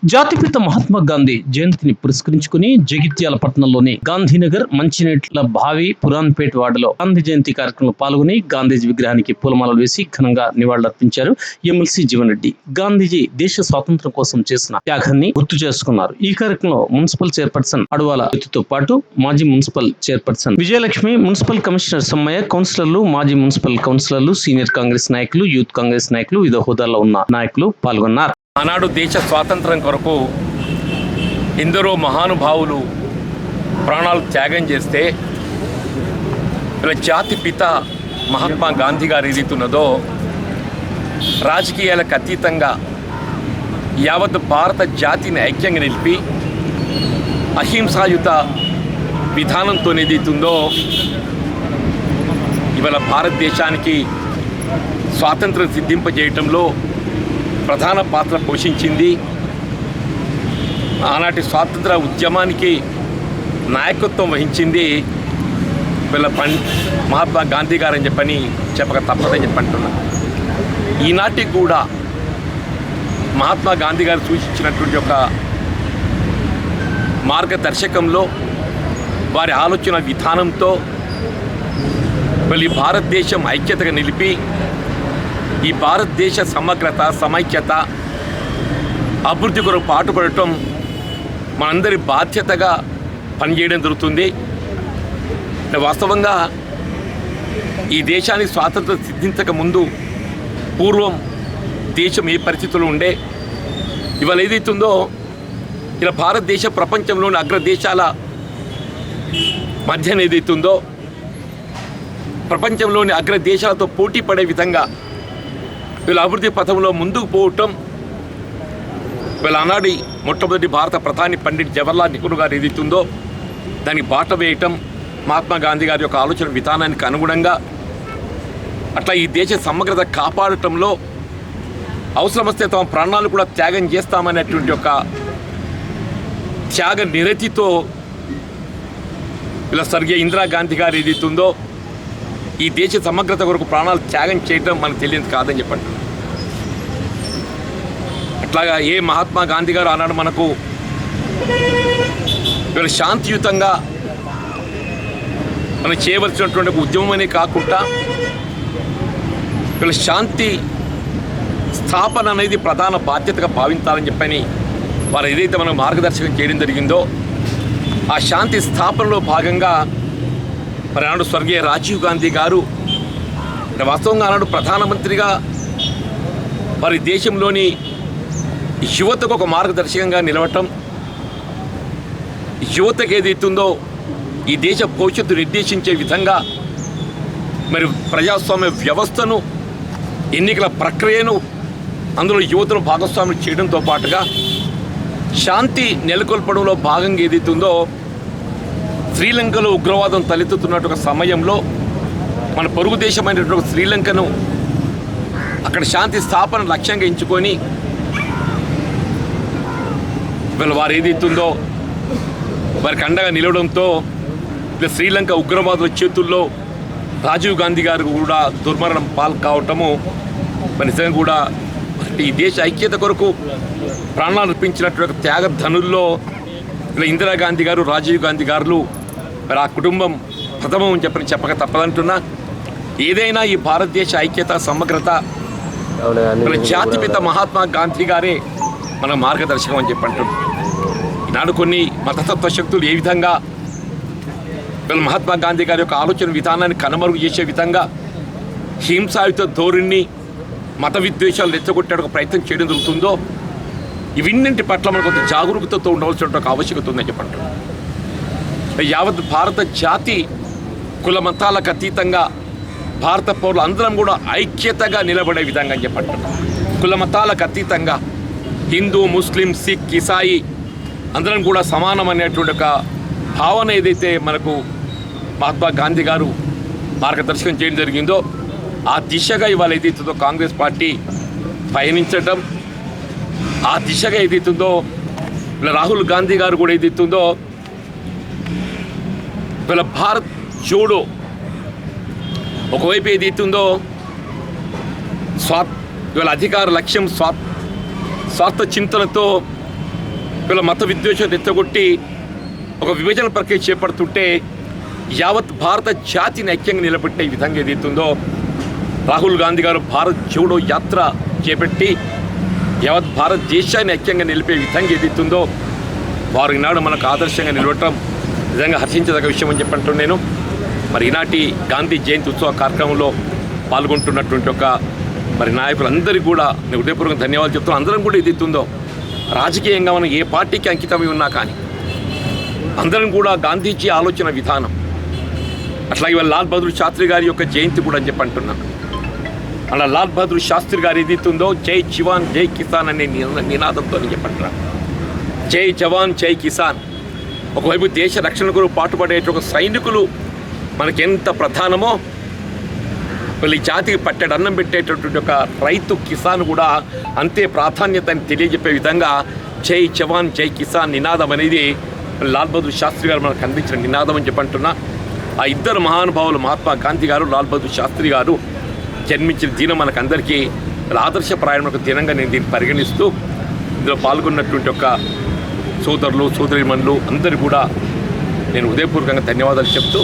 జాతిపిత మహాత్మా గాంధీ జయంతిని పురస్కరించుకుని జగిత్యాల పట్టణంలోని గాంధీనగర్ మంచినీట్ల భావి పురాన్పేట్ వార్డులో గాంధీ జయంతి కార్యక్రమంలో పాల్గొని గాంధీజీ విగ్రహానికి పూలమాలలు వేసి ఘనంగా నివాళులర్పించారు ఎమ్మెల్సీ జీవన్ రెడ్డి. గాంధీజీ దేశ స్వాతంత్ర్యం కోసం చేసిన త్యాగాన్ని గుర్తు చేసుకున్నారు. ఈ కార్యక్రమంలో మున్సిపల్ చైర్పర్సన్ అడవాల జ్యోతితో పాటు మాజీ municipal chairperson Vijayalakshmi, municipal commissioner Sammaiah, కౌన్సిలర్లు, మాజీ మున్సిపల్ కౌన్సిలర్లు, సీనియర్ కాంగ్రెస్ నాయకులు, యూత్ కాంగ్రెస్ నాయకులు, వివిధ హోదాల్లో ఉన్న నాయకులు పాల్గొన్నారు. ఆనాడు దేశ స్వాతంత్రం కొరకు ఎందరో మహానుభావులు ప్రాణాలు త్యాగం చేస్తే ఇలా జాతి పిత మహాత్మా గాంధీ గారు ఏదైతున్నదో రాజకీయాలకు అతీతంగా యావత్ భారత జాతిని ఐక్యంగా నిలిపి అహింసాయుత విధానంతో ఏదైతుందో ఇవాళ భారతదేశానికి స్వాతంత్రం సిద్ధింపజేయటంలో ప్రధాన పాత్ర పోషించింది. ఆనాటి స్వాతంత్ర ఉద్యమానికి నాయకత్వం వహించింది వీళ్ళ మహాత్మా గాంధీ గారు అని చెప్పక తప్పదని చెప్పంటున్నా. ఈనాటికి కూడా మహాత్మా గాంధీ గారు సూచించినటువంటి ఒక మార్గదర్శకంలో వారి ఆలోచన విధానంతో వీళ్ళు భారతదేశం ఐక్యతగా నిలిపి ఈ భారతదేశ సమగ్రత, సమైక్యత, అభివృద్ధి కొరకు పాటుపడటం మనందరి బాధ్యతగా పనిచేయడం జరుగుతుంది. వాస్తవంగా ఈ దేశానికి స్వాతంత్రం సిద్ధించక ముందు పూర్వం దేశం ఏ పరిస్థితుల్లో ఉండే, ఇవాళ ఏదైతుందో ఇలా భారతదేశ ప్రపంచంలోని అగ్రదేశాల మధ్యన ఏదైతుందో ప్రపంచంలోని అగ్రదేశాలతో పోటీ పడే విధంగా వీళ్ళ అభివృద్ధి పథంలో ముందుకు పోవటం, వీళ్ళ ఆనాడి మొట్టమొదటి భారత ప్రధాని పండిట్ జవహర్లాల్ నెహ్రూ గారు ఏదైతుందో దానికి బాట వేయటం మహాత్మా గాంధీ గారి యొక్క ఆలోచన విధానానికి అనుగుణంగా అట్లా ఈ దేశ సమగ్రత కాపాడటంలో అవసరమస్తే తమ ప్రాణాలు కూడా త్యాగం చేస్తామనేటువంటి ఒక త్యాగ నిరతితో ఇలా స్వర్గీయ ఇందిరాగాంధీ గారు ఏదైతుందో ఈ దేశ సమగ్రత కొరకు ప్రాణాలు త్యాగం చేయడం మనకు తెలియదు కాదని చెప్పండి. అట్లాగా ఏ మహాత్మా గాంధీ గారు ఆనాడు మనకు వీళ్ళు శాంతియుతంగా మనం చేయవలసినటువంటి ఉద్యమం అనే కాకుండా వీళ్ళ శాంతి స్థాపన అనేది ప్రధాన బాధ్యతగా భావించాలని చెప్పని వారు ఏదైతే మనం మార్గదర్శకం చేయడం జరిగిందో ఆ శాంతి స్థాపనలో భాగంగా మరి ఆనాడు స్వర్గీయ రాజీవ్ గాంధీ గారు వాస్తవంగా ఆనాడు ప్రధానమంత్రిగా వారి దేశంలోని యువతకు ఒక మార్గదర్శకంగా నిలవటం, యువతకు ఏదైతుందో ఈ దేశ భవిష్యత్తు నిర్దేశించే విధంగా మరి ప్రజాస్వామ్య వ్యవస్థను, ఎన్నికల ప్రక్రియను అందులో యువతను భాగస్వామ్యం చేయడంతో పాటుగా శాంతి నెలకొల్పడంలో భాగంగా ఏదైతుందో శ్రీలంకలో ఉగ్రవాదం తలెత్తుతున్నటువంటి సమయంలో మన పొరుగు దేశమైనటువంటి శ్రీలంకను అక్కడ శాంతి స్థాపన లక్ష్యంగా ఎంచుకొని వీళ్ళు వారు ఏదైతుందో వారికి అండగా నిలవడంతో శ్రీలంక ఉగ్రవాదుల చేతుల్లో రాజీవ్ గాంధీ గారు కూడా దుర్మరణం పాలు కావటము నిజంగా కూడా ఈ దేశ ఐక్యత కొరకు ప్రాణాలు అర్పించినటువంటి త్యాగధనుల్లో ఇలా ఇందిరాగాంధీ గారు, రాజీవ్ గాంధీ గారు మరి ఆ కుటుంబం ప్రథమం అని చెప్పక తప్పదంటున్నా. ఏదైనా ఈ భారతదేశ ఐక్యత, సమగ్రత జాతిపిత మహాత్మా గాంధీ గారే మన మార్గదర్శకం అని చెప్పంటున్నాం. ఈనాడు కొన్ని మతతత్వ శక్తులు ఏ విధంగా వీళ్ళ మహాత్మా గాంధీ గారి యొక్క ఆలోచన విధానాన్ని కనుమరుగు చేసే విధంగా హింసాయుత ధోరణి, మత విద్వేషాలు రెచ్చగొట్టేందుకు ప్రయత్నం చేయడం జరుగుతుందో ఇవన్నింటి పట్ల మనకు కొంత జాగరూకతతో ఉండవలసిన ఆవశ్యకత ఉందని చెప్పంటున్నాం. యావత్ భారత జాతి కుల మతాలకు అతీతంగా భారత పౌరులు అందరం కూడా ఐక్యతగా నిలబడే విధంగా అని చెప్పంటున్నాం. కుల మతాలకు అతీతంగా హిందూ, ముస్లిం, సిక్, ఇసాయి అందరం కూడా సమానం అనేటువంటి ఒక భావన ఏదైతే మనకు మహాత్మా గాంధీ గారు మార్గదర్శకం చేయడం జరిగిందో ఆ దిశగా ఇవాళ ఏదైతుందో కాంగ్రెస్ పార్టీ పయనించటం, ఆ దిశగా ఏదైతుందో ఇలా రాహుల్ గాంధీ గారు కూడా ఏదైతుందో వీళ్ళ భారత్ జోడో ఒకవైపు ఏదైతుందో వీళ్ళ అధికార లక్ష్యం స్వార్థ చింతనతో వీళ్ళ మత విద్వేషాలు రెచ్చగొట్టి ఒక విభజన ప్రక్రియ చేపడుతుంటే యావత్ భారత జాతిని ఐక్యంగా నిలబెట్టే విధంగా ఏదైతుందో రాహుల్ గాంధీ గారు భారత్ జోడో యాత్ర చేపట్టి యావత్ భారతదేశాన్ని ఐక్యంగా నిలిపే విధంగా ఏదైతుందో వారు ఈనాడు మనకు ఆదర్శంగా నిలబడటం నిజంగా హర్షించదగ్గ విషయం అని చెప్పంటూ నేను మరి ఈనాటి గాంధీ జయంతి ఉత్సవ కార్యక్రమంలో పాల్గొంటున్నటువంటి ఒక మరి నాయకులందరికీ కూడా నేను హృదయపూర్వకంగా ధన్యవాదాలు చెప్తున్నాను. అందరం కూడా ఏదైతుందో రాజకీయంగా మనం ఏ పార్టీకి అంకితమై ఉన్నా కానీ అందరం కూడా గాంధీజీ ఆలోచన విధానం అట్లాగే ఇవాళ లాల్ బహదూర్ శాస్త్రి గారి యొక్క జయంతి కూడా అని చెప్పి అంటున్నాను. అలా లాల్ బహదూర్ శాస్త్రి గారు ఏదైతుందో జై జవాన్ జై కిసాన్ అనే నినాదంతో అని చెప్పంటున్నాను. జై జవాన్ జై కిసాన్. ఒకవైపు దేశ రక్షణ కొరకు పాటుపడేట ఒక సైనికులు మనకెంత ప్రధానమో వీళ్ళు ఈ జాతికి పట్టెడు అన్నం పెట్టేటటువంటి ఒక రైతు కిసాన్ కూడా అంతే ప్రాధాన్యతని తెలియజెప్పే విధంగా జై జవాన్ జై కిసాన్ నినాదం అనేది లాల్ బహదూర్ శాస్త్రి గారు మనకు అందించిన నినాదం అని చెప్పంటున్నా. ఆ ఇద్దరు మహానుభావులు మహాత్మా గాంధీ గారు లాల్ బహదూర్ శాస్త్రి గారు జన్మించిన దినం మనకందరికీ ఆదర్శప్రాయమైన ఒక దినంగా నేను దీన్ని పరిగణిస్తూ ఇందులో పాల్గొన్నటువంటి ఒక సోదరులు సోదరీమణులు అందరూ కూడా నేను హృదయపూర్వకంగా ధన్యవాదాలు చెప్తూ